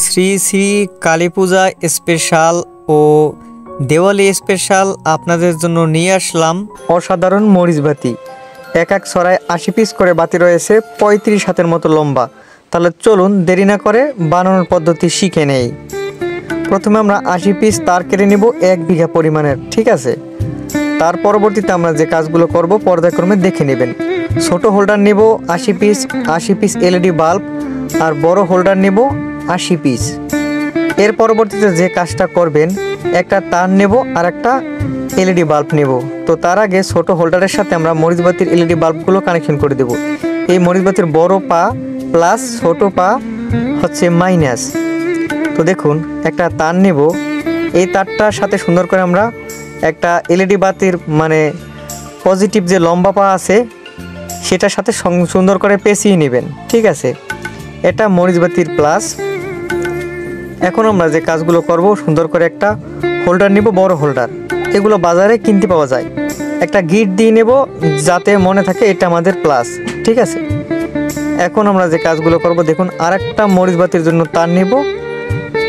শ্রী শ্রী কালী পূজা special ও Diwali special আপনাদের জন্য নিয়ে আসলাম অসাধারণ মরিচ বাতি। এক এক ছড়ায় ৮০ পিস করে বাতি রয়েছে, ৩৫ হাতের মতো লম্বা। তাহলে চলুন দেরি না করে বানানোর পদ্ধতি শিখে নেই। প্রথমে আমরা ৮০ পিস তার কেটে নিব ১ বিঘা পরিমাণের, ঠিক আছে। তার পরবর্তীতে আমরা যে কাজগুলো করব পর্যায়ক্রমে দেখে নেবেন। ছোট হোল্ডার নেব ৮০ পিস এলইডি বাল্ব, আর বড় হোল্ডার নেব ৮০ পিস। এর পরবর্তীতে যে কাজটা করবেন, একটা তার নেব আর একটা এলইডি বাল্ব নেব। তো তার আগে ছোট হোল্ডারের সাথে আমরা মরিচবাতির এলইডি বাল্বগুলো কানেকশন করে দেব। এই মরিচবাতির বড় পা প্লাস ছোট পা হচ্ছে মাইনাস। তো দেখুন একটা তার নেব, এই তারটার সাথে সুন্দর করে আমরা একটা এলইডি বাতির মানে পজিটিভ যে লম্বা পা আছে সেটার সাথে সুন্দর করে পেঁচিয়ে নেবেন, ঠিক আছে। এটা মরিচবাতির প্লাস। এখন আমরা যে কাজগুলো করব, সুন্দর করে একটা হোল্ডার নেব, বড় হোল্ডার, এগুলো বাজারে কিনতে পাওয়া যায়। একটা গিট দিয়ে নেব যাতে মনে থাকে এটা আমাদের প্লাস, ঠিক আছে। এখন আমরা যে কাজগুলো করব দেখুন, আরেকটা মরিচবাতির জন্য তার নেব,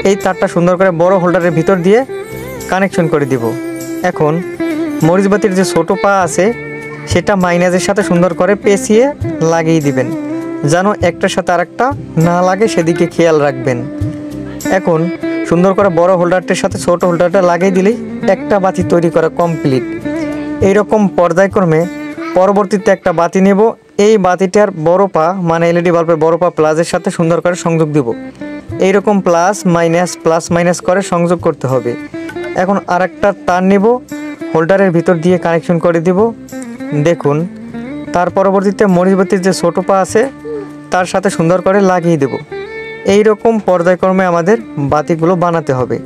এই তারটা সুন্দর করে বড় হোল্ডারের ভিতর দিয়ে কানেকশন করে দিব। এখন মরিচবাতির যে ছোট পা আছে সেটা মাইনাসের সাথে সুন্দর করে পেঁচিয়ে লাগিয়ে দিবেন, যেন একটার সাথে আরেকটা না লাগে সেদিকে খেয়াল রাখবেন। এখন সুন্দর করে বড় হোল্ডারটার সাথে ছোট হোল্ডারটা লাগিয়ে দিলেই একটা বাতি তৈরি করা কমপ্লিট। এইরকম পর্যায়ক্রমে পরবর্তীতে একটা বাতি নেব, এই বাতিটার বড় পা মানে এলইডি বাল্বের বড় পা প্লাসের সাথে সুন্দর করে সংযোগ দেব। এইরকম প্লাস মাইনাস করে সংযোগ করতে হবে। এখন আরেকটা তার নেব, হোল্ডারের ভিতর দিয়ে কানেকশন করে দিব। দেখুন তার পরবর্তীতে মরিচবাতির যে ছোটো পা আছে তার সাথে সুন্দর করে লাগিয়ে দেব। এই রকম পর্যায়ক্রমে আমাদের বাতিগুলো বানাতে হবে।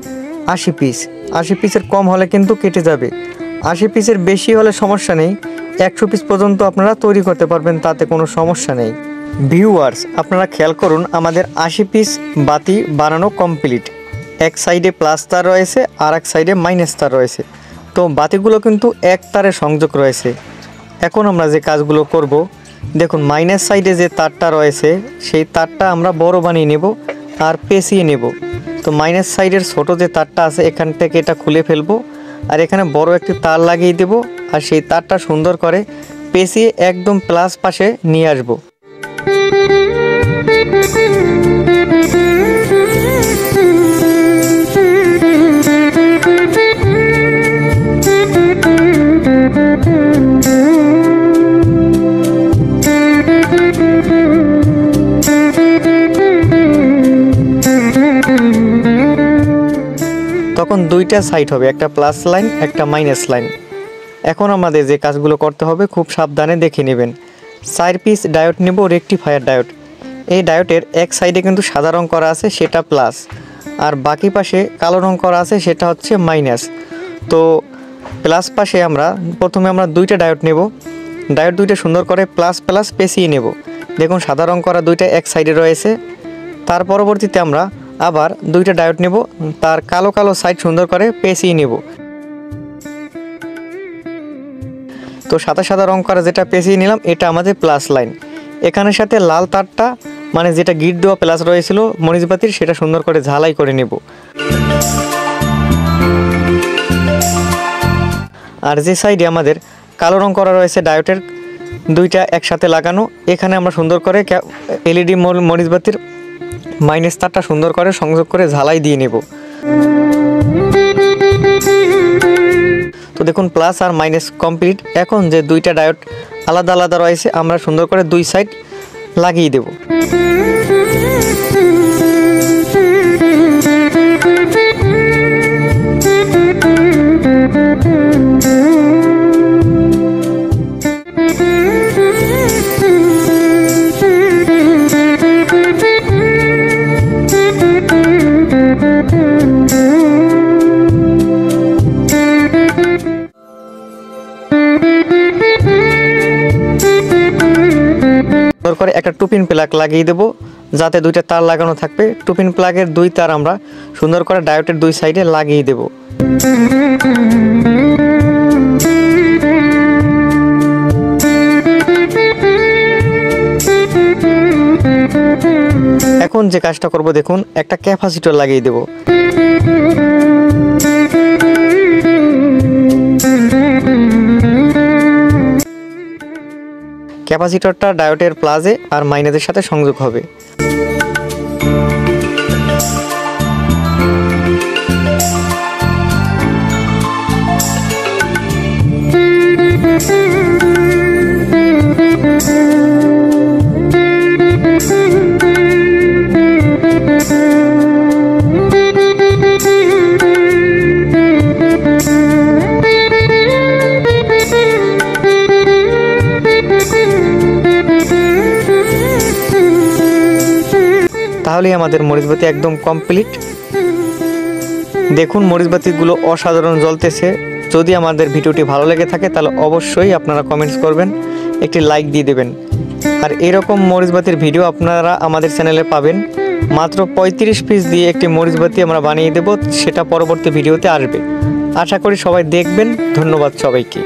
৮০ পিসের কম হলে কিন্তু কেটে যাবে, ৮০ পিসের বেশি হলে সমস্যা নেই, ১০০ পিস পর্যন্ত আপনারা তৈরি করতে পারবেন, তাতে কোনো সমস্যা নেই। ভিউয়ার্স আপনারা খেয়াল করুন, আমাদের ৮০ পিস বাতি বানানো কমপ্লিট। এক সাইডে প্লাস তার রয়েছে আর এক সাইডে মাইনাস তার রয়েছে, তো বাতিগুলো কিন্তু এক তারে সংযোগ রয়েছে। এখন আমরা যে কাজগুলো করব দেখুন, মাইনাস সাইডে যে তারটা রয়েছে সেই তারটা আমরা বড় বানিয়ে নেব আর পেঁচিয়ে নেব। তো মাইনাস সাইডের ছোট যে তারটা আছে এখান থেকে এটা খুলে ফেলবো, আর এখানে বড় একটি তার লাগিয়ে দেব, আর সেই তারটা সুন্দর করে পেঁচিয়ে একদম প্লাস পাশে নিয়ে আসবো। তখন দুইটা সাইড হবে, একটা প্লাস লাইন একটা মাইনাস লাইন। এখন আমাদের যে কাজগুলো করতে হবে খুব সাবধানে দেখে নেবেন। ৪ পিস ডায়োড নেব, রেকটিফায়ার ডায়োড। এই ডায়োডের এক সাইডে কিন্তু সাদা রং করা আছে সেটা প্লাস, আর বাকি পাশে কালো রং করা আছে সেটা হচ্ছে মাইনাস। তো প্লাস পাশে প্রথমে আমরা দুইটা ডায়োড নেব, ডায়োড দুইটা সুন্দর করে প্লাস পেঁচিয়ে নেব। দেখুন সাদা রং করা দুইটা এক সাইডে রয়েছে। তার পরবর্তীতে আমরা আবার দুইটা ডায়োড নেব, তার কালো সাইড সুন্দর করে পেঁচিয়ে নেব। তো সাদা রং করা যেটা পেঁচিয়ে নিলাম এটা আমাদের প্লাস লাইন। এখানের সাথে লাল তারটা মানে যেটা গিট দেওয়া প্লাস রয়েছিল মরিচবাতির সেটা সুন্দর করে ঝালাই করে নেব। আর যে সাইডে আমাদের কালো রং করা রয়েছে ডায়োডের দুইটা একসাথে লাগানো, এখানে আমরা সুন্দর করে এলইডি মরিচবাতির মাইনাস তারটা সুন্দর করে সংযোগ করে ঝালাই দিয়ে নেব। তো দেখুন প্লাস আর মাইনাস কমপ্লিট। এখন যে দুইটা ডায়োড আলাদা রয়েছে আমরা সুন্দর করে দুই সাইড লাগিয়ে দেব। করে একটা টুপিন প্লাগ লাগিয়ে দেব, যাতে দুইটা তার লাগানো থাকবে। টুপিন প্লাগের দুই তার আমরা সুন্দর করে ডায়োডের দুই সাইডে লাগিয়ে দেব। এখন যে কাজটা করব দেখুন, একটা ক্যাপাসিটর লাগিয়ে দেব। ক্যাপাসিটরটা ডায়োডের প্লাসে আর মাইনাসের সাথে সংযোগ হবে। তাহলে আমাদের মরিচবাতি একদম কমপ্লিট। দেখুন মরিচবাতিগুলো অসাধারণ জ্বলতেছে। যদি আমাদের ভিডিওটি ভালো লেগে থাকে তাহলে অবশ্যই আপনারা কমেন্টস করবেন, একটি লাইক দিয়ে দেবেন। আর এরকম মরিচবাতির ভিডিও আপনারা আমাদের চ্যানেলে পাবেন। মাত্র 35 পিস দিয়ে একটি মরিচবাতি আমরা বানিয়ে দেব, সেটা পরবর্তী ভিডিওতে আসবে। আশা করি সবাই দেখবেন। ধন্যবাদ সবাইকে।